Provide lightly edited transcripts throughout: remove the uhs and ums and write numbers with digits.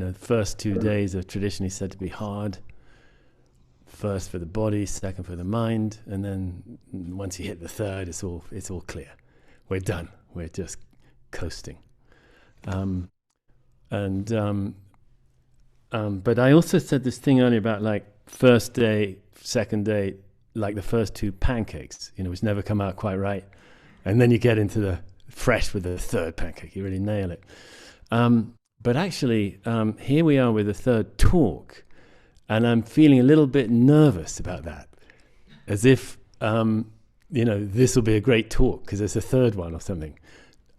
the first 2 days are traditionally said to be hard. First for the body, second for the mind, and then once you hit the third, it's all clear. We're done. We're just coasting. But I also said this thing earlier about like first day, second day, like the first 2 pancakes, which never come out quite right, and then you get into the fresh with the third pancake. You really nail it. But actually, here we are with the third talk, and I'm feeling a little bit nervous about that, as if this will be a great talk because it's a third one or something.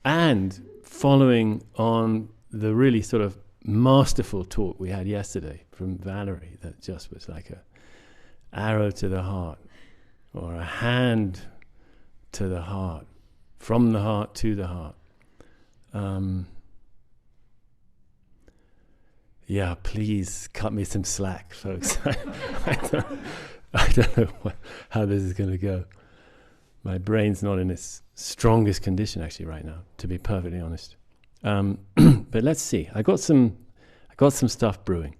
And following on the really sort of masterful talk we had yesterday from Valerie, that just was like a arrow to the heart, or a hand to the heart, from the heart to the heart. Yeah, please cut me some slack, folks. I don't know how this is going to go. My brain's not in its strongest condition actually right now, to be perfectly honest. But let's see. I got some stuff brewing.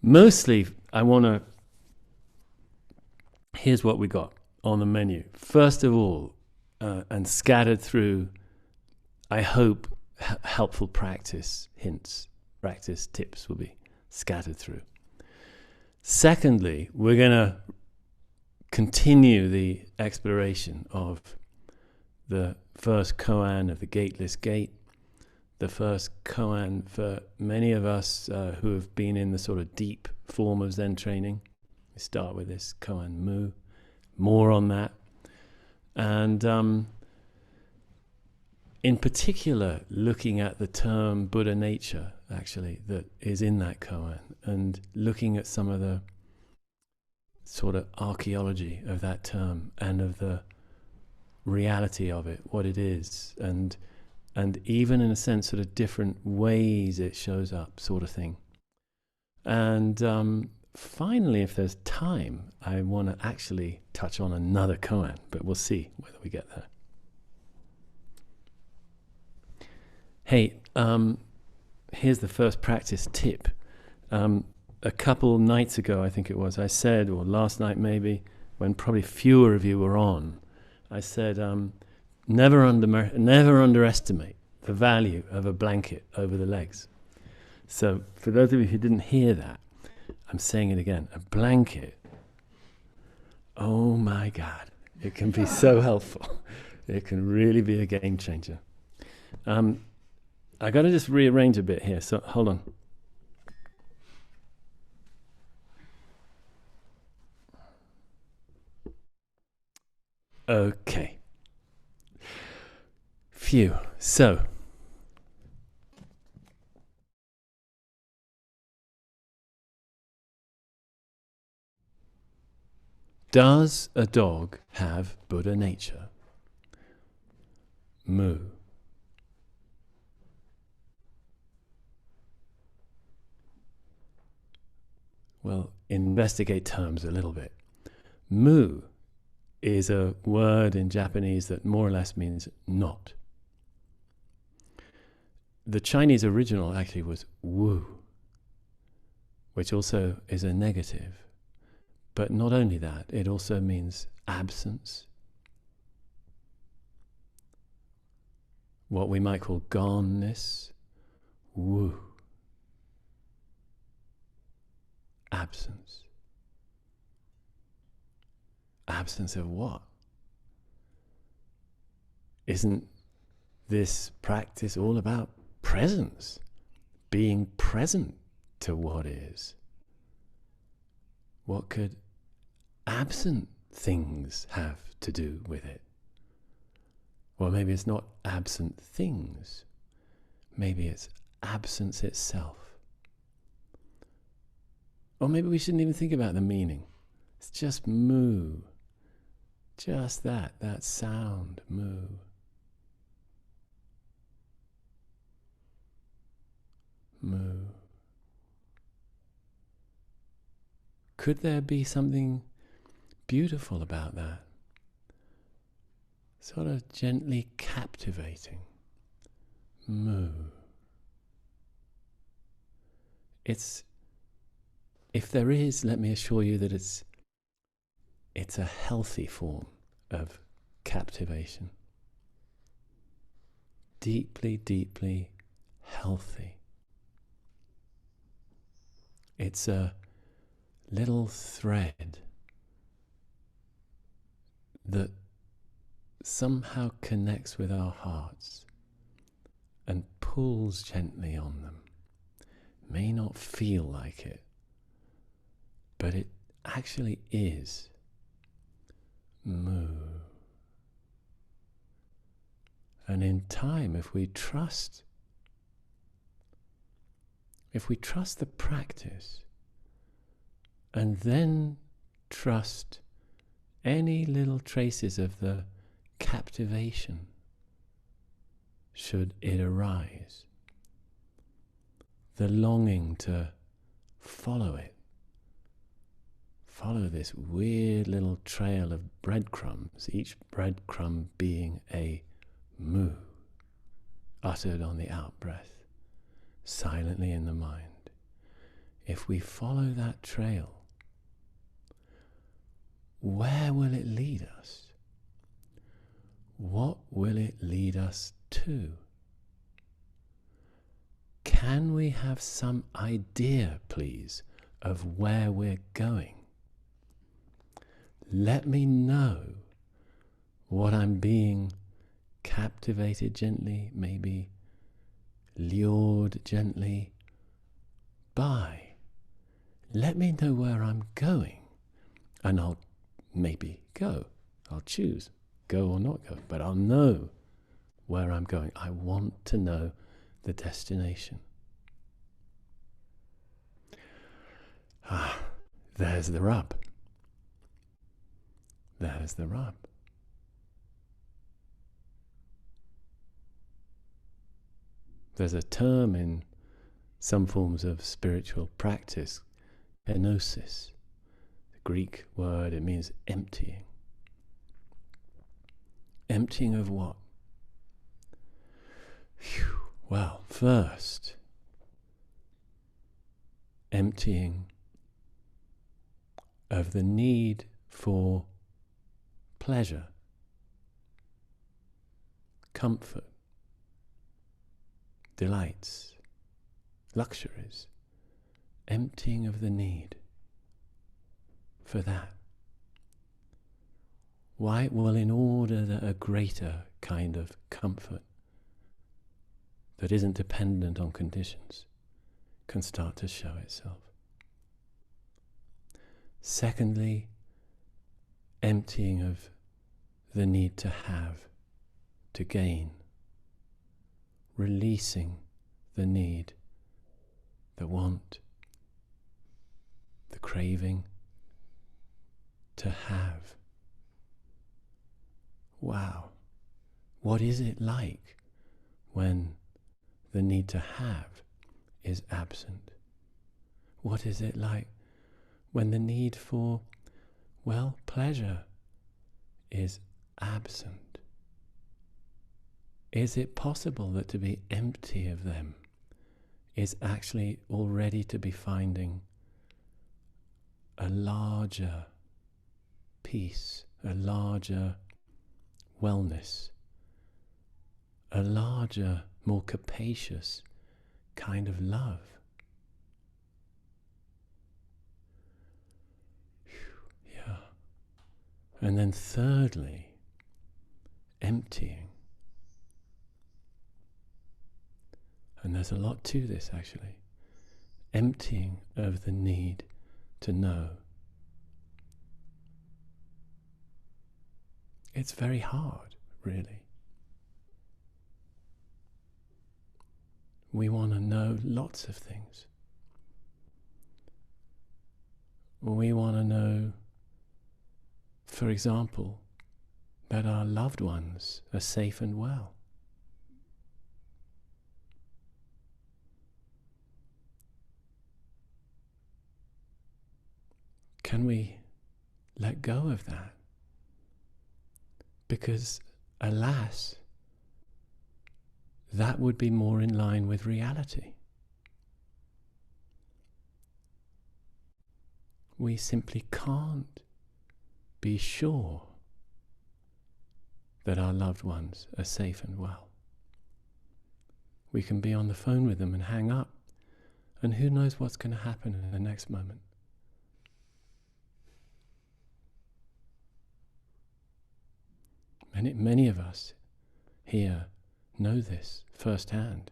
Mostly, here's what we got on the menu. First of all, and scattered through, I hope, helpful practice hints, practice tips will be scattered through. Secondly, we're going to continue the exploration of the first koan of the Gateless Gate, the first koan for many of us who have been in the sort of deep form of Zen training. We start with this koan mu, more on that. And in particular, looking at the term Buddha nature, actually, that is in that koan, and looking at some of the sort of archaeology of that term and of the reality of it, what it is, and even in a sense sort of different ways it shows up, sort of thing. And finally, if there's time, I want to actually touch on another koan, but we'll see whether we get there. Hey, here's the first practice tip. A couple nights ago, I think it was, I said, or last night maybe, when probably fewer of you were on, I said, never underestimate the value of a blanket over the legs. So for those of you who didn't hear that, I'm saying it again. A blanket, oh my God, it can be so helpful. It can really be a game changer. I got to just rearrange a bit here, so hold on. Okay. Phew. So, does a dog have Buddha nature? Moo. Well, investigate terms a little bit. Moo is a word in Japanese that more or less means not. The Chinese original actually was wu, which also is a negative. But not only that, it also means absence, what we might call goneness, wu, absence. Absence of what? Isn't this practice all about presence? Being present to what is? What could absent things have to do with it? Well, maybe it's not absent things. Maybe it's absence itself. Or maybe we shouldn't even think about the meaning. It's just moo. Just that sound, moo. Moo. Could there be something beautiful about that? Sort of gently captivating. Moo. if there is, let me assure you that it's a healthy form of captivation. Deeply, deeply healthy. It's a little thread that somehow connects with our hearts and pulls gently on them. May not feel like it, but it actually is. Move. And in time, if we trust the practice, and then trust any little traces of the captivation, should it arise, the longing to follow it, follow this weird little trail of breadcrumbs, each breadcrumb being a moo, uttered on the out-breath, silently in the mind. If we follow that trail, where will it lead us? What will it lead us to? Can we have some idea, please, of where we're going? Let me know what I'm being captivated gently, maybe lured gently by. Let me know where I'm going, and I'll maybe go. I'll choose, go or not go, but I'll know where I'm going. I want to know the destination. There's the rub. There's the rub. There's a term in some forms of spiritual practice, kenosis. The Greek word, it means emptying. Emptying of what? Well, first, emptying of the need for pleasure, comfort, delights, luxuries, emptying of the need for that. Why? Well, in order that a greater kind of comfort that isn't dependent on conditions can start to show itself. Secondly, emptying of the need to have, to gain, releasing the need, the want, the craving to have. Wow, what is it like when the need to have is absent? What is it like when the need for, well, pleasure is absent? Is it possible that to be empty of them is actually already to be finding a larger peace, a larger wellness, a larger, more capacious kind of love? Yeah. And then thirdly, emptying. And there's a lot to this actually. Emptying of the need to know. It's very hard, really. We want to know lots of things. We want to know, for example, that our loved ones are safe and well. Can we let go of that? Because, alas, that would be more in line with reality. we simply can't be sure that our loved ones are safe and well. We can be on the phone with them and hang up, and who knows what's going to happen in the next moment. Many of us here know this firsthand.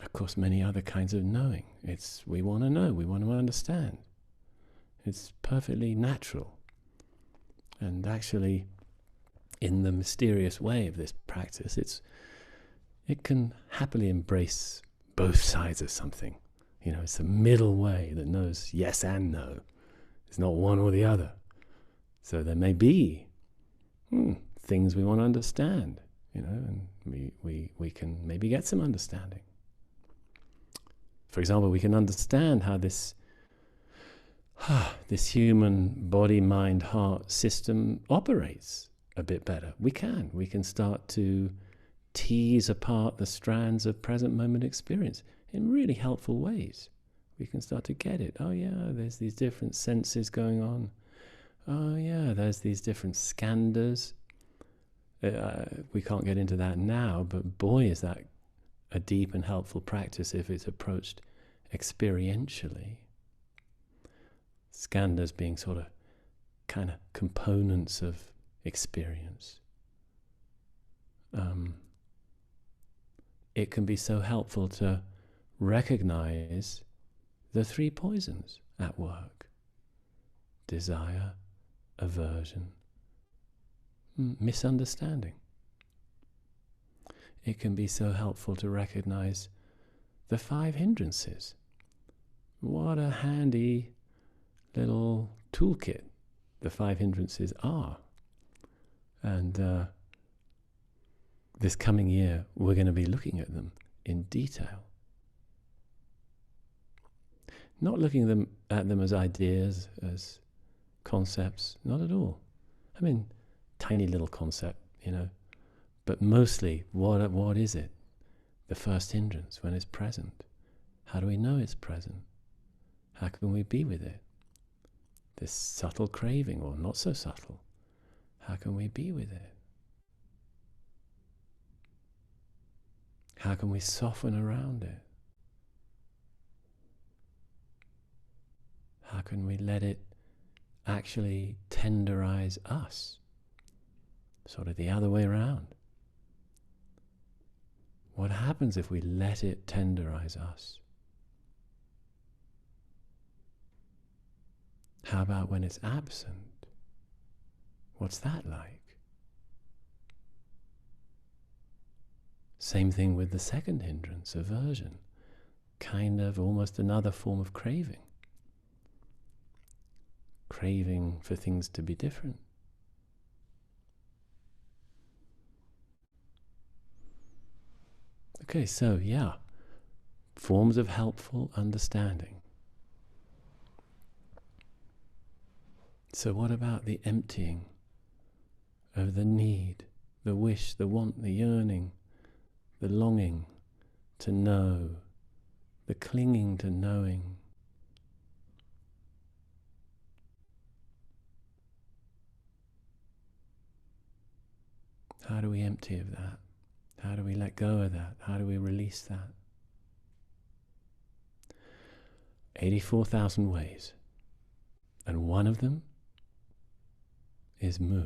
Of course, many other kinds of knowing. We want to know, we want to understand. It's perfectly natural. And actually, in the mysterious way of this practice, it can happily embrace both sides of something. It's a middle way that knows yes and no. It's not one or the other. So there may be things we want to understand, and we can maybe get some understanding. For example, we can understand how this human body, mind, heart system operates a bit better. We can start to tease apart the strands of present moment experience in really helpful ways. We can start to get it. Oh yeah, there's these different senses going on. Oh yeah, there's these different skandhas. We can't get into that now, but boy, is that a deep and helpful practice if it's approached experientially. Skandhas being sort of kind of components of experience. It can be so helpful to recognize the three poisons at work: desire, aversion, misunderstanding. It can be so helpful to recognize the 5 hindrances. What a handy little toolkit the 5 hindrances are. And this coming year, we're going to be looking at them in detail. Not looking at them as ideas, as concepts, not at all. I mean, tiny little concept, but mostly, what is it? The first hindrance, when it's present. How do we know it's present? How can we be with it? This subtle craving, or not so subtle, how can we be with it? How can we soften around it? How can we let it actually tenderize us? Sort of the other way around. What happens if we let it tenderize us? How about when it's absent? What's that like? Same thing with the second hindrance, aversion. Kind of almost another form of craving. Craving for things to be different. Okay, so yeah, forms of helpful understanding. So what about the emptying of the need, the wish, the want, the yearning, the longing to know, the clinging to knowing? How do we empty of that? How do we let go of that? How do we release that? 84,000 ways. And one of them is Mu.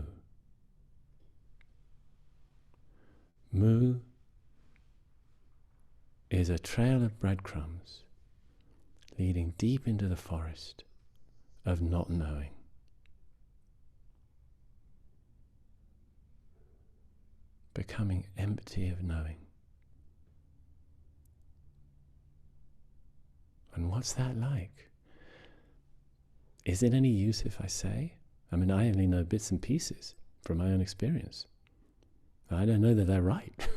Mu is a trail of breadcrumbs leading deep into the forest of not knowing. Becoming empty of knowing. And what's that like? Is it any use if I say? I mean, I only know bits and pieces from my own experience. I don't know that they're right.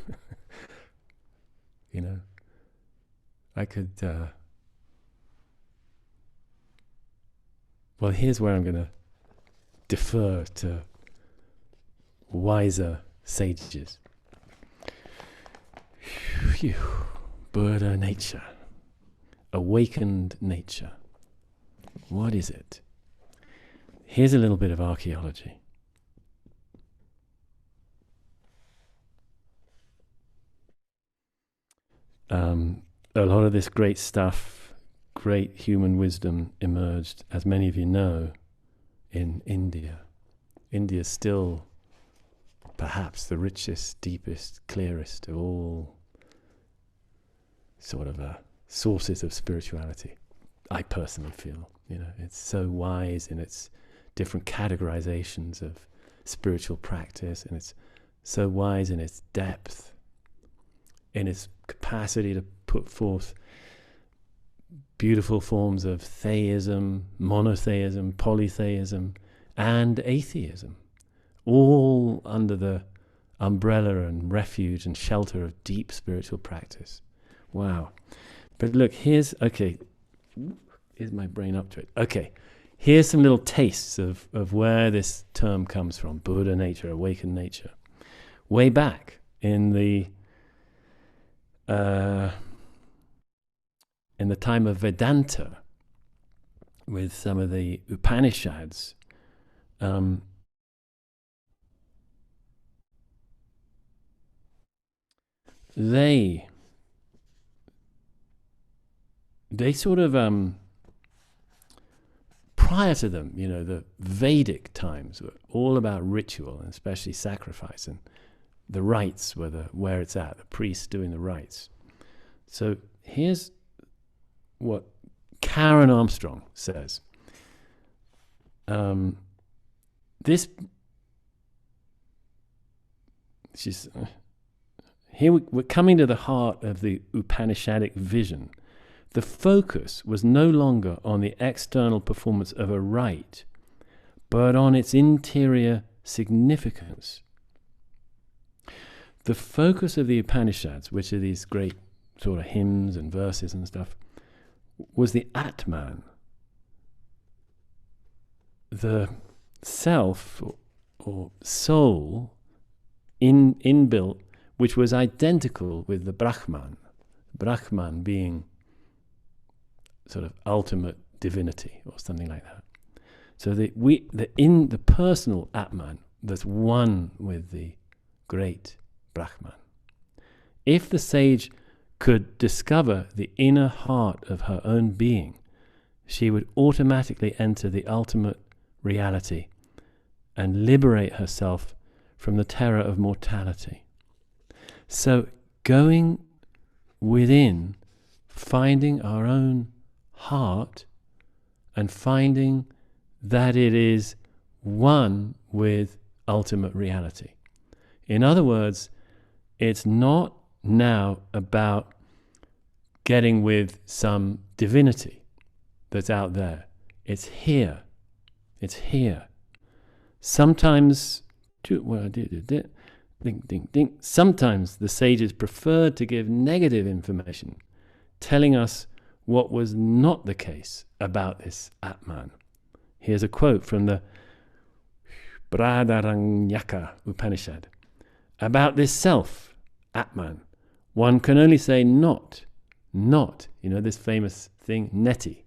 I could... Well, here's where I'm going to defer to wiser sages. Buddha nature. awakened nature. What is it? Here's a little bit of archaeology. A lot of this great stuff, great human wisdom emerged, as many of you know, in India. India is still perhaps the richest, deepest, clearest of all sort of sources of spirituality. I personally feel, it's so wise in its different categorizations of spiritual practice, and it's so wise in its depth, in its capacity to put forth beautiful forms of theism, monotheism, polytheism, and atheism, all under the umbrella and refuge and shelter of deep spiritual practice. Wow. But look, here's my brain up to it. Okay, here's some little tastes of where this term comes from, Buddha nature, awakened nature. Way back in the time of Vedanta, with some of the Upanishads, they sort of prior to them, the Vedic times were all about ritual, and especially sacrifice, and the rites were where it's at, the priests doing the rites. So here's what Karen Armstrong says. Here we're coming to the heart of the Upanishadic vision. The focus was no longer on the external performance of a rite, but on its interior significance. The focus of the Upanishads, which are these great sort of hymns and verses and stuff, was the Atman, the self or soul inbuilt, which was identical with the Brahman being sort of ultimate divinity or something like that. So in the personal Atman, there's one with the great Brahman. If the sage could discover the inner heart of her own being, she would automatically enter the ultimate reality and liberate herself from the terror of mortality. So going within, finding our own heart and finding that it is one with ultimate reality. In other words, it's not now about getting with some divinity that's out there. It's here. It's here. Sometimes, sometimes the sages preferred to give negative information, telling us what was not the case about this Atman. Here's a quote from the Bradaranyaka Upanishad. About this self, Atman, one can only say not, this famous thing, neti,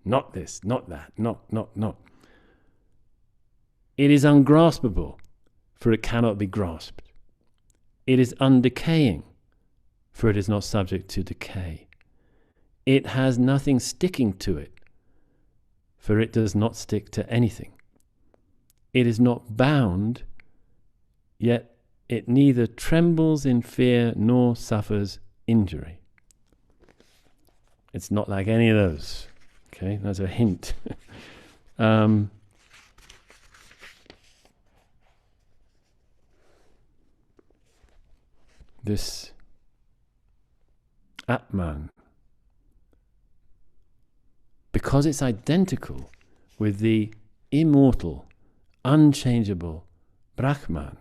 not this, not that, not. It is ungraspable, for it cannot be grasped. It is undecaying, for it is not subject to decay. It has nothing sticking to it, for it does not stick to anything. It is not bound, yet it neither trembles in fear nor suffers injury. It's not like any of those. Okay, that's a hint. This Atman, because it's identical with the immortal, unchangeable Brahman,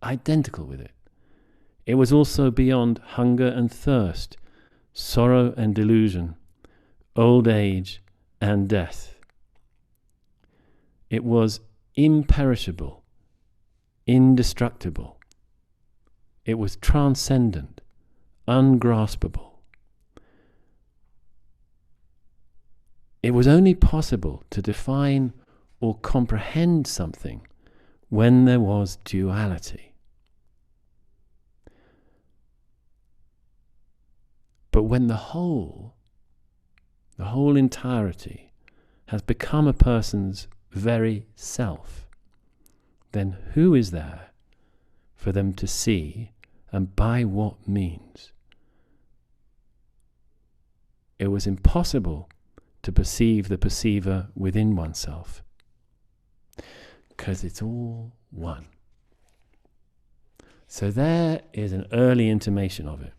identical with it. It was also beyond hunger and thirst, sorrow and delusion, old age and death. It was imperishable, indestructible. It was transcendent, ungraspable. it was only possible to define or comprehend something when there was duality. But when the whole entirety has become a person's very self, then who is there for them to see, and by what means? It was impossible to perceive the perceiver within oneself, because it's all one. So there is an early intimation of it.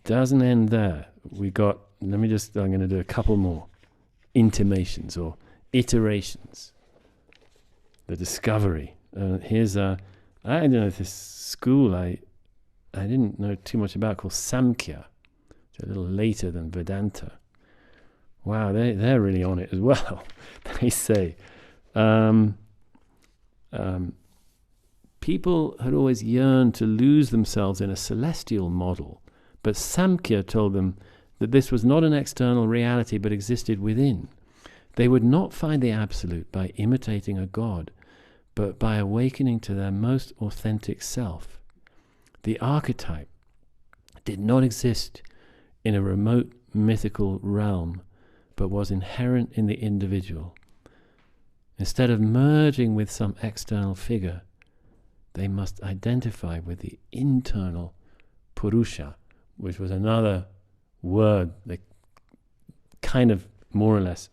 Doesn't end there. I'm going to do a couple more intimations or iterations. The discovery. Here's I don't know this school I didn't know too much about, called Samkhya. It's a little later than Vedanta. Wow, they're really on it as well. They say people had always yearned to lose themselves in a celestial model, but Samkhya told them that this was not an external reality but existed within. They would not find the absolute by imitating a god, but by awakening to their most authentic self. The archetype did not exist in a remote mythical realm, but was inherent in the individual. Instead of merging with some external figure, they must identify with the internal Purusha, which was another word that kind of more or less,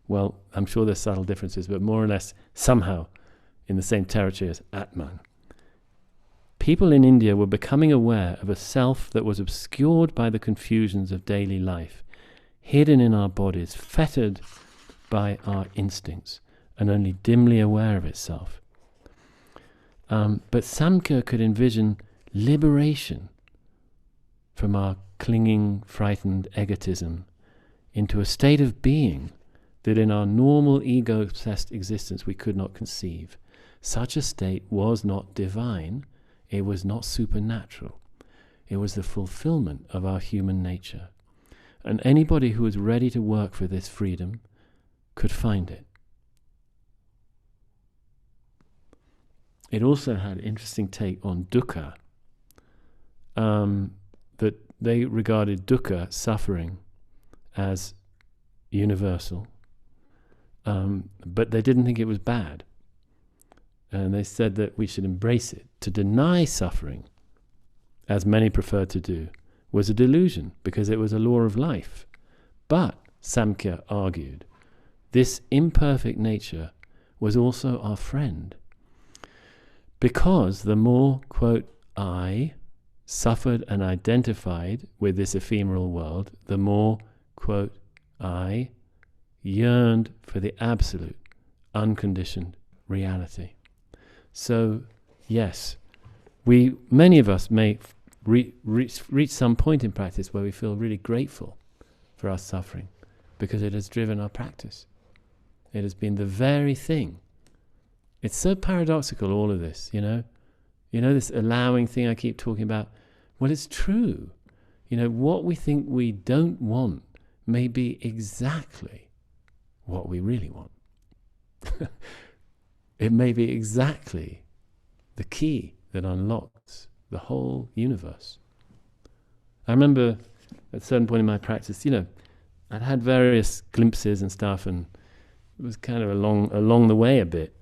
well, I'm sure there's subtle differences, but more or less somehow in the same territory as Atman. People in India were becoming aware of a self that was obscured by the confusions of daily life, hidden in our bodies, fettered by our instincts, and only dimly aware of itself. But Samkhya could envision liberation from our clinging, frightened egotism into a state of being that in our normal ego-obsessed existence we could not conceive. Such a state was not divine, it was not supernatural. It was the fulfillment of our human nature. And anybody who was ready to work for this freedom could find it. It also had an interesting take on dukkha, that they regarded dukkha, suffering, as universal, but they didn't think it was bad. And they said that we should embrace it. To deny suffering, as many prefer to do, was a delusion, because it was a law of life. But, Samkhya argued, this imperfect nature was also our friend. Because the more, quote, I suffered and identified with this ephemeral world, the more, quote, I yearned for the absolute, unconditioned reality. So, yes, many of us may reach some point in practice where we feel really grateful for our suffering, because it has driven our practice. It has been the very thing. It's so paradoxical, all of this, you know, this allowing thing I keep talking about. Well, it's true. What we think we don't want may be exactly what we really want. It may be exactly the key that unlocks the whole universe. I remember at a certain point in my practice, I'd had various glimpses and stuff, and it was kind of along the way a bit,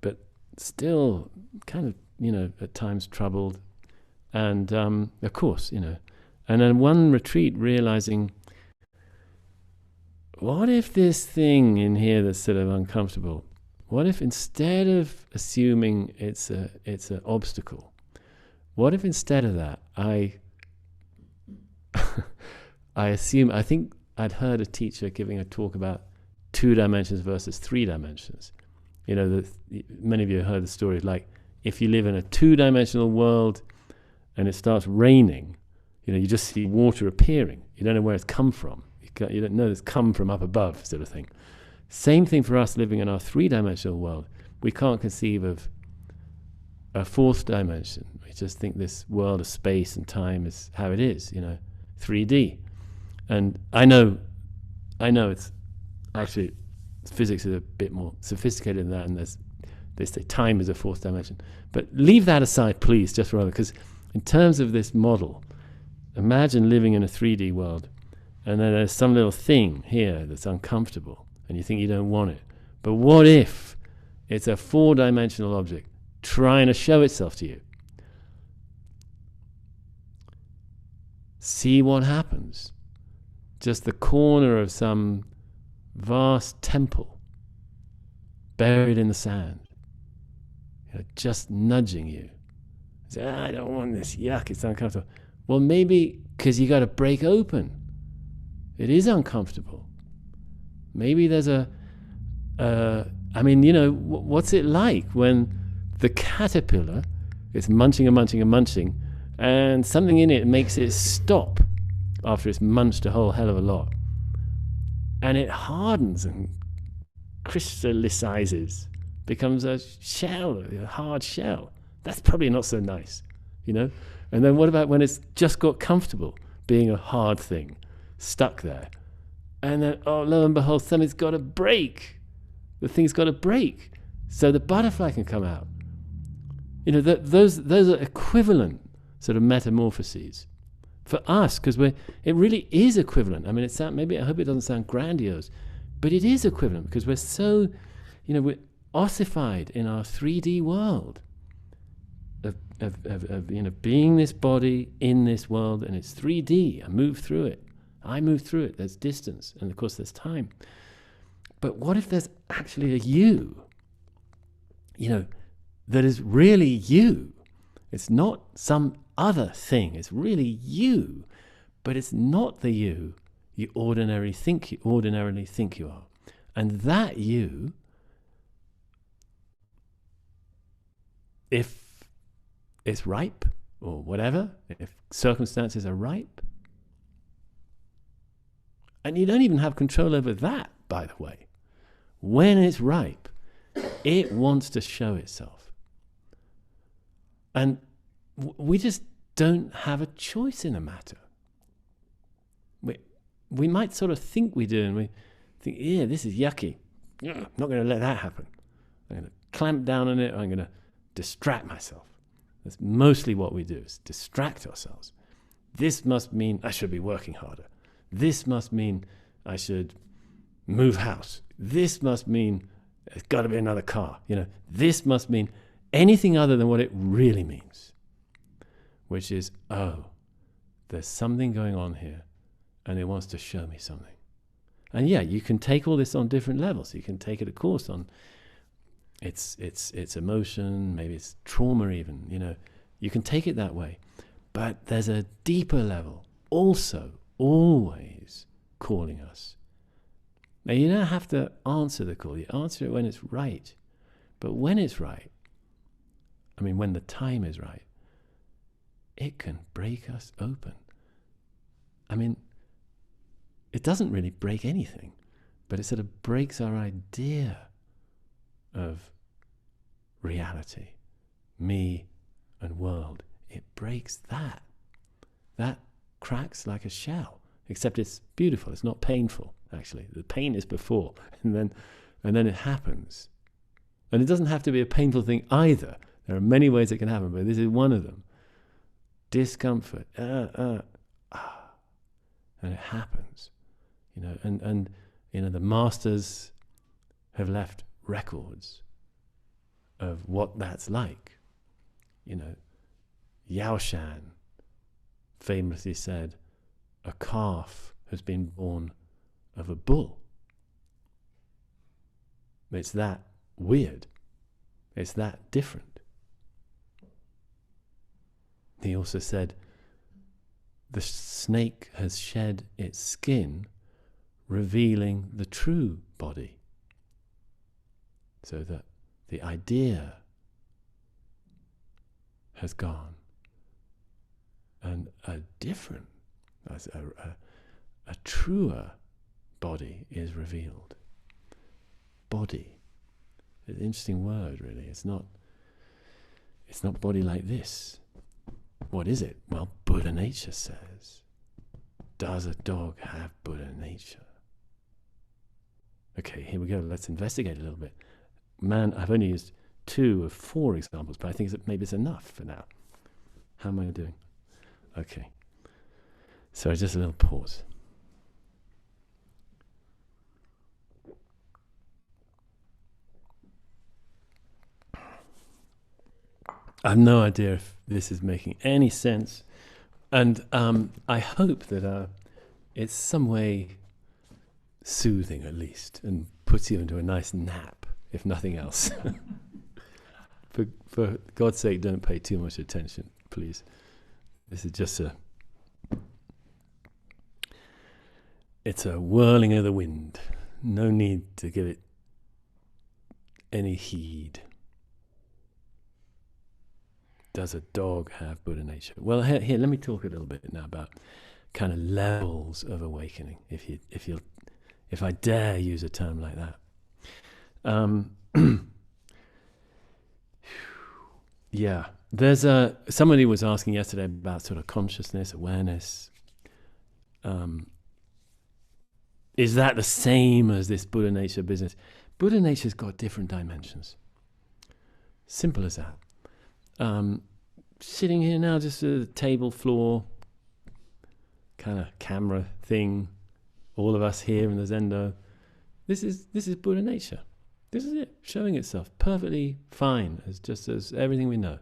but still kind of, at times troubled. And of course, and then one retreat realizing, what if this thing in here that's sort of uncomfortable, what if instead of assuming it's an obstacle, what if instead of that I think I'd heard a teacher giving a talk about 2 dimensions versus 3 dimensions. Many of you have heard the story, like if you live in a 2-dimensional world and it starts raining, you just see water appearing. You don't know where it's come from. You don't know it's come from up above, sort of thing. Same thing for us living in our 3-dimensional world. We can't conceive of a 4th dimension. We just think this world of space and time is how it is, 3D. And I know I know it's actually, physics is a bit more sophisticated than that, and they say time is a fourth dimension. But leave that aside, please, just for a moment, because in terms of this model, imagine living in a 3D world, and then there's some little thing here that's uncomfortable, and you think you don't want it. But what if it's a 4-dimensional object trying to show itself to you? See what happens. Just the corner of some vast temple buried in the sand, just nudging you. Say, I don't want this, yuck, it's uncomfortable. Well, maybe because you got to break open. It is uncomfortable. Maybe there's what's it like when the caterpillar is munching and munching and munching, and something in it makes it stop after it's munched a whole hell of a lot, and it hardens and crystallizes, becomes a shell, a hard shell. That's probably not so nice, And then what about when it's just got comfortable being a hard thing, stuck there, and then, oh, lo and behold, something's got to break. The thing's got to break so the butterfly can come out. Those are equivalent sort of metamorphoses for us, because it really is equivalent. I mean, I hope it doesn't sound grandiose, but it is equivalent because we're so, we're ossified in our 3D world of being this body in this world, and it's 3D. I move through it. There's distance, and of course there's time. But what if there's actually a you, that is really you? It's not some other thing. It's really you, but it's not the you ordinarily think you are. And that you, if it's ripe or whatever, if circumstances are ripe, and you don't even have control over that, by the way. When it's ripe, it wants to show itself. And we just don't have a choice in the matter. We might sort of think we do, and we think, yeah, this is yucky. I'm not going to let that happen. I'm going to clamp down on it. I'm going to distract myself. That's mostly what we do, is distract ourselves. This must mean I should be working harder. This must mean I should move house. This must mean there's got to be another car. This must mean anything other than what it really means, which is, oh, there's something going on here, and it wants to show me something. And yeah, you can take all this on different levels. You can take it, of course, on its emotion, maybe it's trauma even. You can take it that way. But there's a deeper level also always calling us. Now, you don't have to answer the call. You answer it when it's right. But when it's right, when the time is right, it can break us open. It doesn't really break anything, but it sort of breaks our idea of reality, me and world. It breaks that. That cracks like a shell, except it's beautiful. It's not painful, actually. The pain is before, and then it happens. And it doesn't have to be a painful thing either. There are many ways it can happen, but this is one of them. Discomfort, and it happens. And the masters have left records of what that's like. Yao Shan famously said, a calf has been born of a bull. It's that weird. It's that different. He also said, the snake has shed its skin, revealing the true body. So that the idea has gone, and a different, a truer body is revealed. Body. It's an interesting word, really. It's not body like this. What is it? Well, Buddha nature says. Does a dog have Buddha nature? Okay, here we go. Let's investigate a little bit. Man, I've only used 2 of 4 examples, but I think maybe it's enough for now. How am I doing? Okay. So just a little pause. I have no idea if this is making any sense, and I hope that it's some way soothing at least, and puts you into a nice nap, if nothing else. For God's sake, don't pay too much attention, please. This is just it's a whirling of the wind. No need to give it any heed. Does a dog have Buddha nature? Well, here, let me talk a little bit now about kind of levels of awakening, if I dare use a term like that. Yeah, there's somebody was asking yesterday about sort of consciousness, awareness. Is that the same as this Buddha nature business? Buddha nature's got different dimensions. Simple as that. Sitting here now, just a table floor kind of camera thing, all of us here in the Zendo. This is Buddha nature. This is it, showing itself perfectly fine, as everything we know.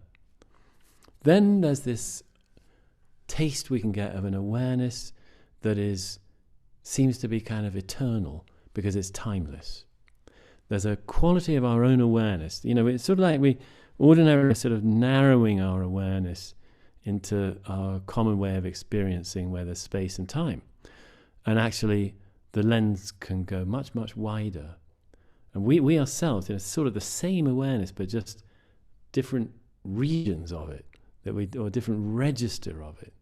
Then there's this taste we can get of an awareness that seems to be kind of eternal because it's timeless. There's a quality of our own awareness. It's sort of like we ordinarily sort of narrowing our awareness into our common way of experiencing where there's space and time. And actually, the lens can go much, much wider. And we ourselves, sort of the same awareness, but just different regions of it, or different register of it,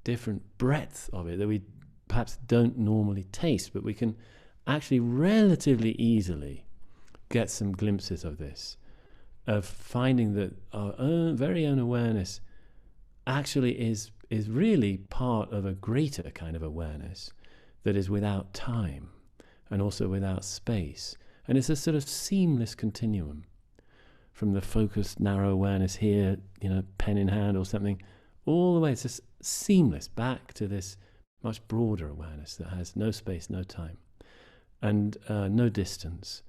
different breadth of it that we perhaps don't normally taste, but we can actually relatively easily get some glimpses of this, of finding that our very own awareness actually is really part of a greater kind of awareness that is without time and also without space. And it's a sort of seamless continuum from the focused, narrow awareness here, pen in hand or something, all the way. It's just seamless back to this much broader awareness that has no space, no time, and no distance,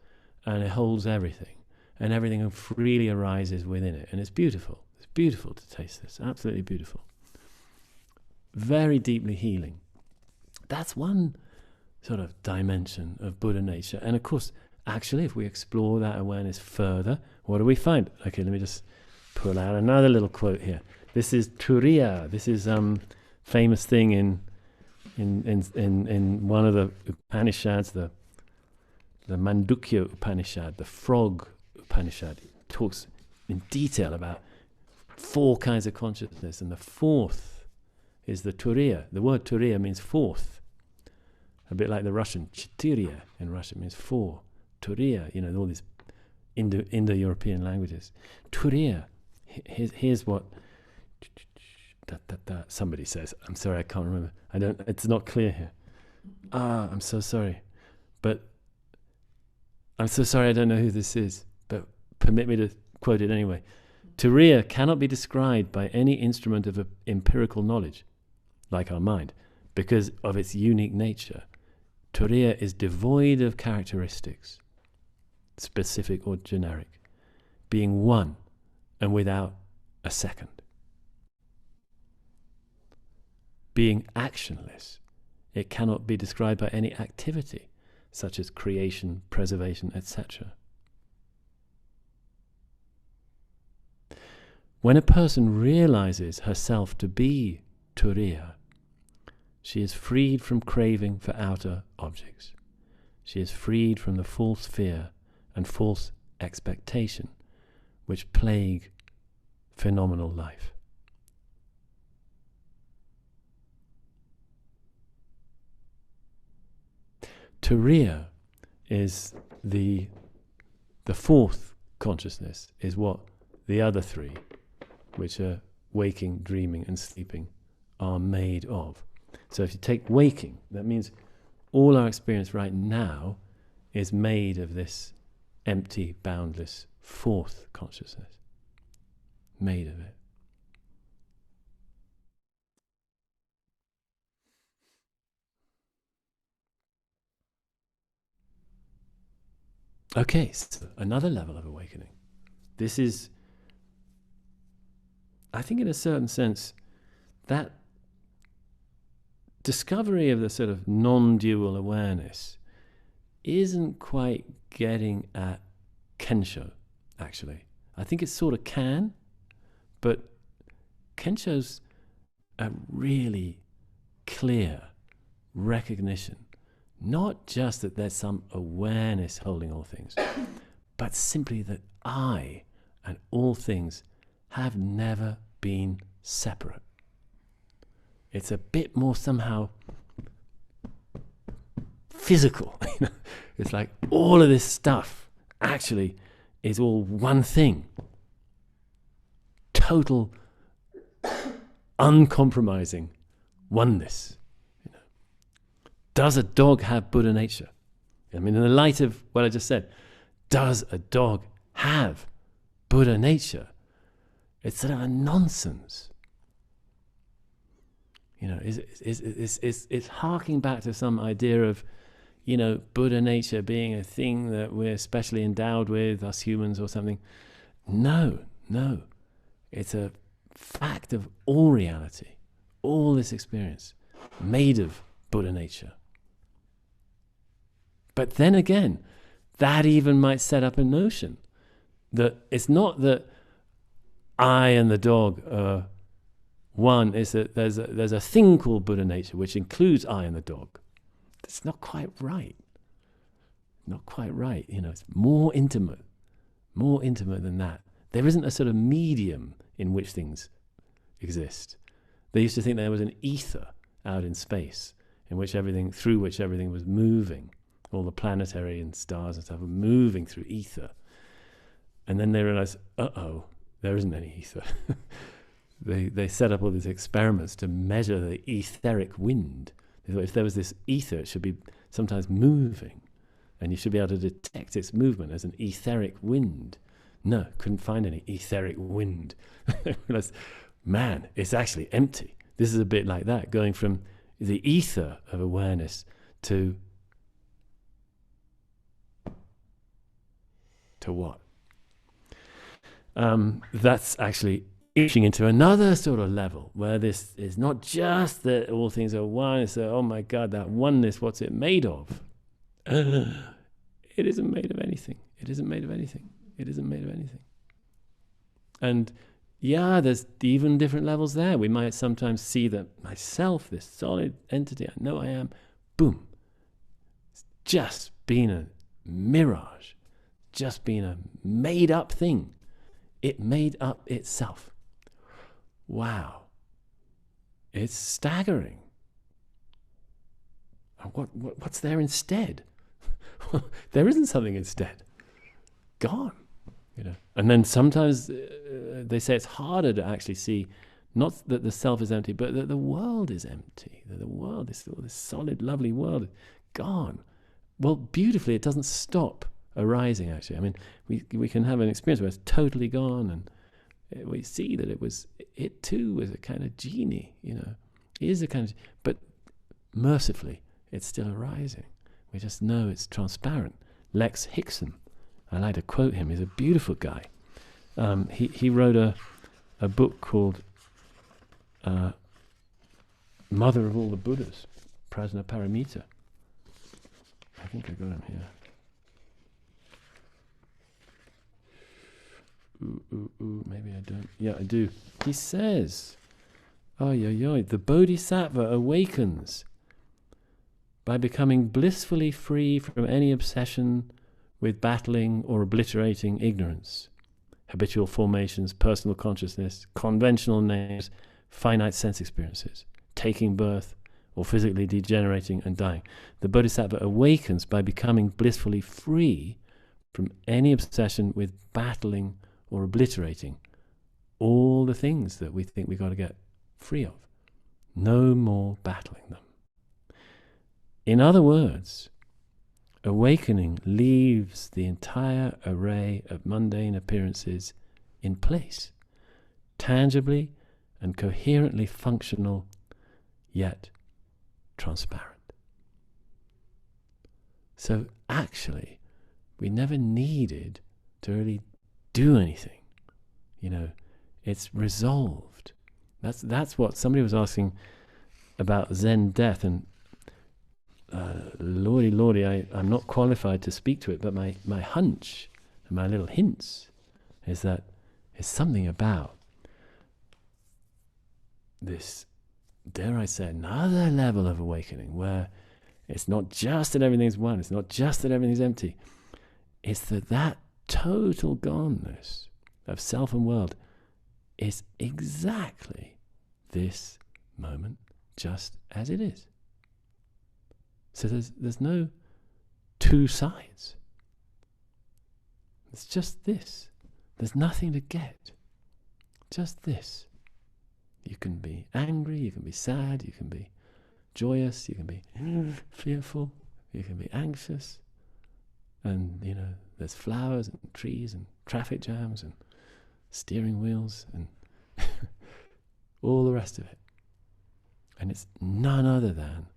and it holds everything, and everything freely arises within it. And it's beautiful. It's beautiful to taste this, absolutely beautiful. Very deeply healing. That's one sort of dimension of Buddha nature. And of course, actually, if we explore that awareness further, what do we find? Okay, let me just pull out another little quote here. This is Turiya. This is famous thing in one of the Upanishads, the Mandukya Upanishad, the Frog Upanishad. It talks in detail about 4 kinds of consciousness, and the 4th is the Turiya. The word Turiya means 4th, a bit like the Russian Четыре in Russian means 4. Turiya, all these Indo-European languages. Turiya. Here's what somebody says. I'm sorry, I can't remember. It's not clear here. I'm so sorry. But I'm so sorry I don't know who this is, but permit me to quote it anyway. Turiya cannot be described by any instrument of empirical knowledge, like our mind, because of its unique nature. Turiya is devoid of characteristics, specific or generic, being one and without a second. Being actionless, it cannot be described by any activity, such as creation, preservation, etc. When a person realizes herself to be Turiya, she is freed from craving for outer objects. She is freed from the false fear and false expectation which plague phenomenal life. Turiya is the 4th consciousness, is what the other 3, which are waking, dreaming, and sleeping, are made of. So if you take waking, that means all our experience right now is made of this empty, boundless fourth consciousness. Made of it. Okay, so another level of awakening. This is, I think in a certain sense, that discovery of the sort of non-dual awareness isn't quite getting at Kensho, actually. I think it sort of can, but Kensho's a really clear recognition, not just that there's some awareness holding all things, but simply that I and all things have never been separate. It's a bit more somehow physical. It's like all of this stuff actually is all one thing. Total, uncompromising oneness. Does a dog have Buddha nature? I mean, in the light of what I just said, does a dog have Buddha nature? It's sort of a nonsense. It's harking back to some idea of, Buddha nature being a thing that we're specially endowed with, us humans or something. No. It's a fact of all reality, all this experience, made of Buddha nature. But then again, that even might set up a notion that it's not that I and the dog are one, is that there's a thing called Buddha nature which includes I and the dog. That's not quite right. Not quite right. It's more intimate than that. There isn't a sort of medium in which things exist. They used to think there was an ether out in space through which everything was moving. All the planetary and stars and stuff were moving through ether. And then they realized, there isn't any ether. They set up all these experiments to measure the etheric wind. They thought if there was this ether, it should be sometimes moving, and you should be able to detect its movement as an etheric wind. No, couldn't find any etheric wind. They realized, man, it's actually empty. This is a bit like that, going from the ether of awareness to what? That's actually reaching into another sort of level where this is not just that all things are one. It's oh my God, that oneness, what's it made of? It isn't made of anything. It isn't made of anything. It isn't made of anything. And yeah, there's even different levels there. We might sometimes see that myself, this solid entity, I know I am, boom, it's just been a mirage, just been a made up thing. It made up itself. Wow. It's staggering. And what's there instead? There isn't something instead. Gone. And then sometimes they say it's harder to actually see, not that the self is empty, but that the world is empty. That the world, this solid, lovely world, is gone. Well, beautifully, it doesn't stop arising, actually. I mean, we can have an experience where it's totally gone, and we see that it too was a kind of genie, is a kind of, but mercifully, it's still arising. We just know it's transparent. Lex Hickson, I like to quote him, he's a beautiful guy. He wrote a book called Mother of All the Buddhas, Prajna Paramita. I think I got him here. Maybe I don't. Yeah, I do. He says, the Bodhisattva awakens by becoming blissfully free from any obsession with battling or obliterating ignorance, habitual formations, personal consciousness, conventional names, finite sense experiences, taking birth, or physically degenerating and dying. The Bodhisattva awakens by becoming blissfully free from any obsession with battling or obliterating all the things that we think we've got to get free of. No more battling them. In other words, awakening leaves the entire array of mundane appearances in place, tangibly and coherently functional, yet transparent. So actually, we never needed to really do anything. It's resolved. That's what somebody was asking about Zen death, and lordy, I'm not qualified to speak to it, but my hunch and my little hints is that it's something about this, dare I say, another level of awakening where it's not just that everything's one, it's not just that everything's empty, it's that total goneness of self and world is exactly this moment, just as it is. So there's no two sides. It's just this. There's nothing to get. Just this. You can be angry, you can be sad, you can be joyous, you can be fearful, you can be anxious. And, there's flowers and trees and traffic jams and steering wheels and all the rest of it. And it's none other than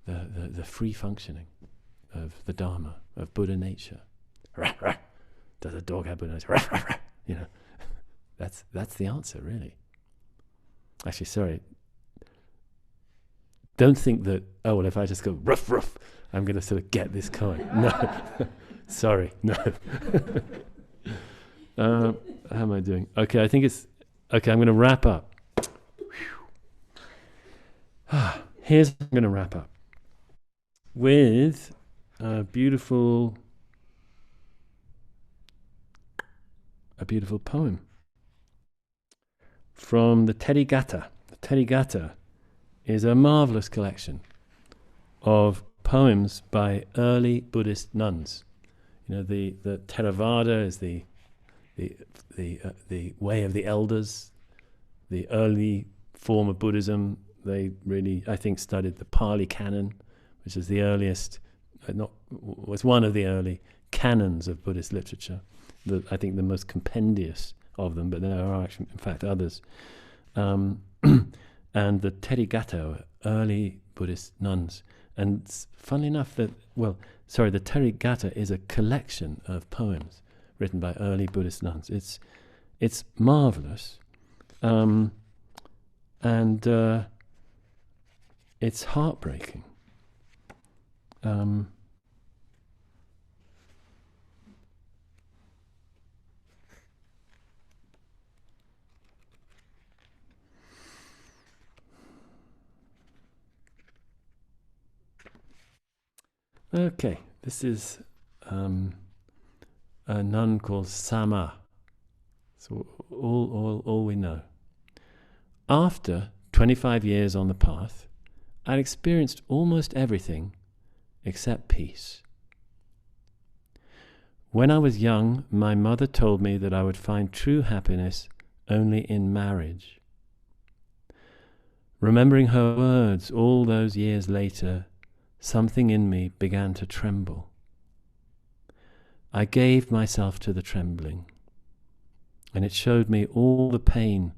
the free functioning of the Dharma, of Buddha nature. Does a dog have Buddha nature? That's the answer, really. Actually, sorry. Don't think that, if I just go ruff, ruff, I'm going to sort of get this koan. No. Sorry, no. How am I doing? Okay, I think it's... Okay, I'm going to wrap up. Here's how I'm going to wrap up. With a beautiful poem from the Therigatha. The Therigatha is a marvelous collection of poems by early Buddhist nuns. The Theravada is the way of the elders, the early form of Buddhism. They really, I think, studied the Pali Canon, which is the earliest, was one of the early canons of Buddhist literature. I think the most compendious of them, but there are actually, in fact, others. And the Therigatha were early Buddhist nuns. And funnily enough, the Therigatha is a collection of poems written by early Buddhist nuns. It's marvelous, and it's heartbreaking. Okay, this is a nun called Sama. So all we know. After 25 years on the path, I'd experienced almost everything except peace. When I was young, my mother told me that I would find true happiness only in marriage. Remembering her words all those years later, something in me began to tremble. I gave myself to the trembling, and it showed me all the pain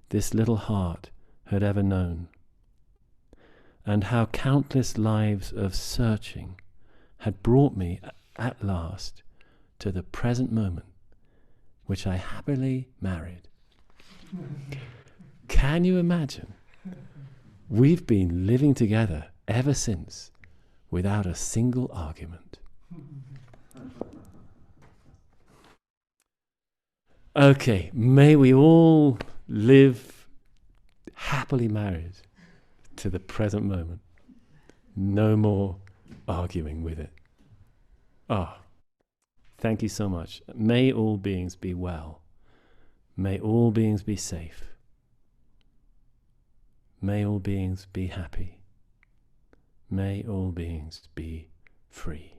this little heart had ever known, and how countless lives of searching had brought me at last to the present moment, which I happily married. Can you imagine? We've been living together ever since, without a single argument. Okay, may we all live happily married to the present moment. No more arguing with it. Thank you so much. May all beings be well. May all beings be safe. May all beings be happy. May all beings be free.